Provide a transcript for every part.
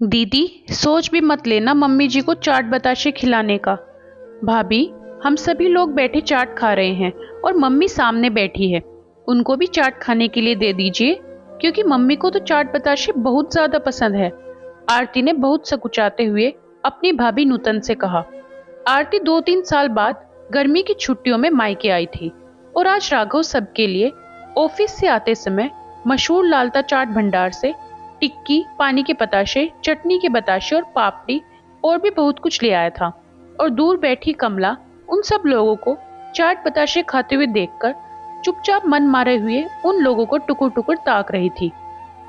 दीदी, सोच भी मत लेना मम्मी जी को चाट बताशे खिलाने का। भाभी, हम सभी लोग बैठे चाट खा रहे हैं और मम्मी सामने बैठी है। उनको भी चाट खाने के लिए दे दीजिए, क्योंकि मम्मी को तो चाट बताशे बहुत ज्यादा पसंद है। आरती ने बहुत सकुचाते हुए अपनी भाभी नूतन से कहा। आरती 2-3 साल बाद गर्मी की छुट्टियों में मायके आई थी और आज राघव सबके लिए ऑफिस से आते समय मशहूर लालता चाट भंडार से टिक्की, पानी के बताशे, चटनी के बताशे और पापड़ी और भी बहुत कुछ ले आया था। और दूर बैठी कमला उन सब लोगों को चाट बताशे खाते हुए देखकर चुपचाप मन मारे हुए उन लोगों को टुकुर टुकुर ताक रही थी।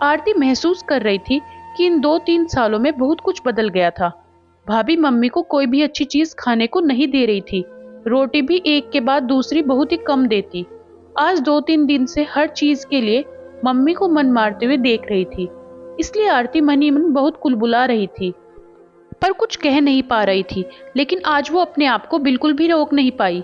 आरती महसूस कर रही थी कि इन 2-3 सालों में बहुत कुछ बदल गया था। भाभी मम्मी को कोई भी अच्छी चीज खाने को नहीं दे रही थी। रोटी भी एक के बाद दूसरी बहुत ही कम देती। आज 2-3 दिन से हर चीज के लिए मम्मी को मन मारते हुए देख रही थी। इसलिए आरती मन ही मन बहुत कुलबुला रही थी, पर कुछ कह नहीं पा रही थी। लेकिन आज वो अपने आप को बिल्कुल भी रोक नहीं पाई।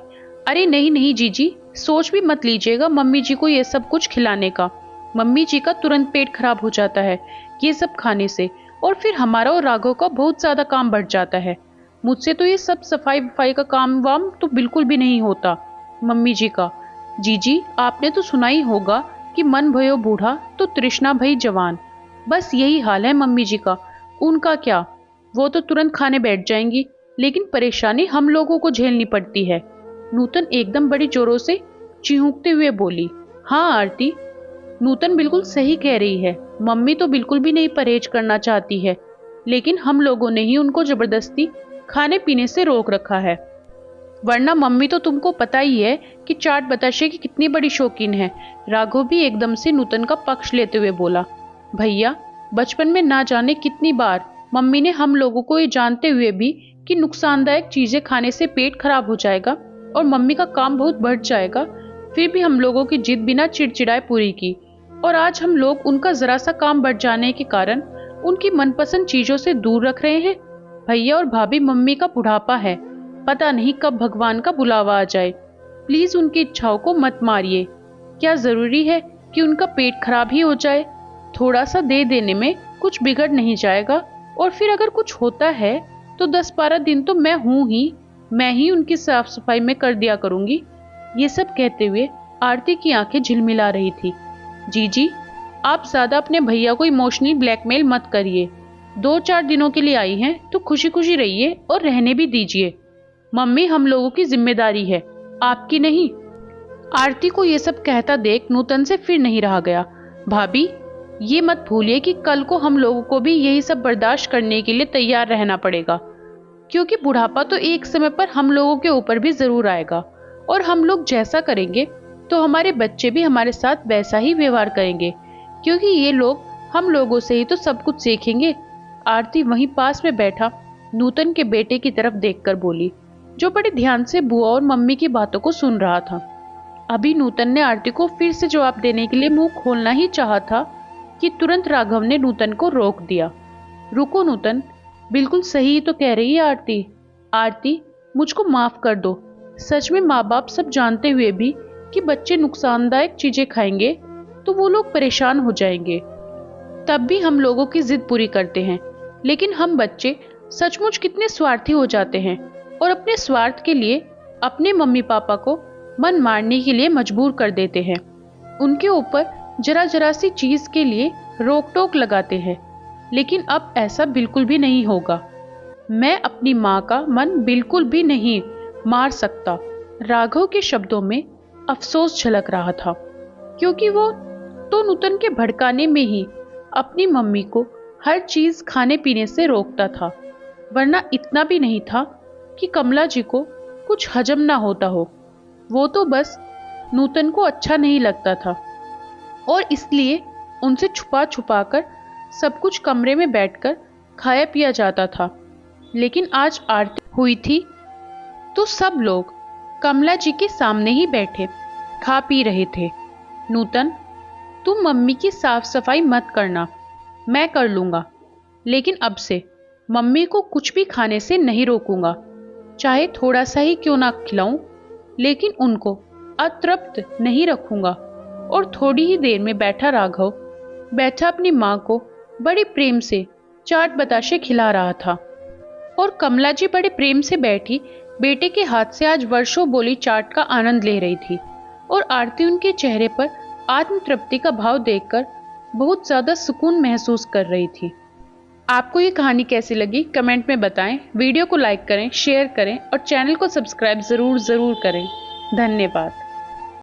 अरे नहीं नहीं जीजी, सोच भी मत लीजिएगा मम्मी जी को ये सब कुछ खिलाने का। मम्मी जी का तुरंत पेट खराब हो जाता है ये सब खाने से, और फिर हमारा और राघव का बहुत ज्यादा काम बढ़ जाता है। मुझसे तो ये सब सफाई वफाई का काम वाम तो बिल्कुल भी नहीं होता मम्मी जी का। जीजी, आपने तो सुना ही होगा कि मन भयो बूढ़ा तो तृष्णा भई जवान। बस यही हाल है मम्मी जी का। उनका क्या, वो तो तुरंत खाने बैठ जाएंगी, लेकिन परेशानी हम लोगों को झेलनी पड़ती है। नूतन एकदम बड़ी जोरों से चिहुकते हुए बोली। हाँ आरती, नूतन बिल्कुल सही कह रही है। मम्मी तो बिल्कुल भी नहीं परहेज करना चाहती है, लेकिन हम लोगों ने ही उनको जबरदस्ती खाने पीने से रोक रखा है। वरना मम्मी तो तुमको पता ही है कि चाट बताशे की कितनी बड़ी शौकीन है। राघव भी एकदम से नूतन का पक्ष लेते हुए बोला। भैया, बचपन में ना जाने कितनी बार मम्मी ने हम लोगों को ये जानते हुए भी कि नुकसानदायक चीजें खाने से पेट खराब हो जाएगा और मम्मी का काम बहुत बढ़ जाएगा, फिर भी हम लोगों की जिद बिना चिड़चिड़ाए पूरी की। और आज हम लोग उनका जरा सा काम बढ़ जाने के कारण उनकी मनपसंद चीजों से दूर रख रहे हैं। भैया और भाभी, मम्मी का बुढ़ापा है, पता नहीं कब भगवान का बुलावा आ जाए। प्लीज उनकी इच्छाओं को मत मारिए। क्या जरूरी है कि उनका पेट खराब ही हो जाए? थोड़ा सा दे देने में कुछ बिगड़ नहीं जाएगा, और फिर अगर कुछ होता है तो 10-12 दिन तो मैं ही उनकी साफ सफाई में कर दिया करूंगी। ये सब कहते हुए आरती की आंखें झिलमिला रही थी। जीजी, आप ज्यादा अपने भैया को इमोशनली ब्लैकमेल मत करिए। 2-4 दिनों के लिए आई हैं तो खुशी खुशी रहिए और रहने भी दीजिए। मम्मी हम लोगों की जिम्मेदारी है, आपकी नहीं। आरती को ये सब कहता देख नूतन से फिर नहीं रहा गया। भाभी, ये मत भूलिए कि कल को हम लोगों को भी यही सब बर्दाश्त करने के लिए तैयार रहना पड़ेगा, क्योंकि बुढ़ापा तो एक समय पर हम लोगों के ऊपर भी जरूर आएगा, और हम लोग जैसा करेंगे तो हमारे बच्चे भी हमारे साथ वैसा ही व्यवहार करेंगे, क्योंकि ये लोग हम लोगों से ही तो सब कुछ सीखेंगे। आरती वहीं पास में बैठा नूतन के बेटे की तरफ देखकर बोली, जो बड़े ध्यान से बुआ और मम्मी की बातों को सुन रहा था। अभी नूतन ने आरती को फिर से जवाब देने के लिए मुंह खोलना ही चाहा था कि तुरंत राघव ने नूतन को रोक दिया। रुको नूतन, बिल्कुल सही ही तो कह रही है आरती। आरती, मुझको माफ कर दो। सच में माँ बाप सब जानते हुए भी कि बच्चे नुकसानदायक चीजें खाएंगे तो वो लोग परेशान हो जाएंगे, तब भी हम लोगों की जिद पूरी करते हैं। लेकिन हम बच्चे सचमुच कितने स्वार्थी हो जाते हैं और अपने स्वार्थ के लिए अपने मम्मी पापा को मन मारने के लिए मजबूर कर देते हैं। उनके ऊपर जरा जरा सी चीज के लिए रोक टोक लगाते हैं। लेकिन अब ऐसा बिल्कुल भी नहीं होगा। मैं अपनी माँ का मन बिल्कुल भी नहीं मार सकता। राघव के शब्दों में अफसोस झलक रहा था, क्योंकि वो तो नूतन के भड़काने में ही अपनी मम्मी को हर चीज खाने पीने से रोकता था, वरना इतना भी नहीं था कि कमला जी को कुछ हजम ना होता हो। वो तो बस नूतन को अच्छा नहीं लगता था और इसलिए उनसे छुपा छुपा कर सब कुछ कमरे में बैठकर खाया पिया जाता था। लेकिन आज आरती हुई थी तो सब लोग कमला जी के सामने ही बैठे खा पी रहे थे। नूतन, तुम मम्मी की साफ सफाई मत करना, मैं कर लूंगा। लेकिन अब से मम्मी को कुछ भी खाने से नहीं रोकूंगा, चाहे थोड़ा सा ही क्यों ना खिलाऊं, लेकिन उनको अतृप्त नहीं रखूंगा। और थोड़ी ही देर में बैठा राघव बैठा अपनी माँ को बड़े प्रेम से चाट बताशे खिला रहा था। और कमला जी बड़े प्रेम से बैठी बेटे के हाथ से आज वर्षों बोली चाट का आनंद ले रही थी। और आरती उनके चेहरे पर आत्म तृप्ति का भाव देखकर बहुत ज्यादा सुकून महसूस कर रही थी। आपको ये कहानी कैसी लगी कमेंट में बताएं। वीडियो को लाइक करें, शेयर करें और चैनल को सब्सक्राइब जरूर करें। धन्यवाद।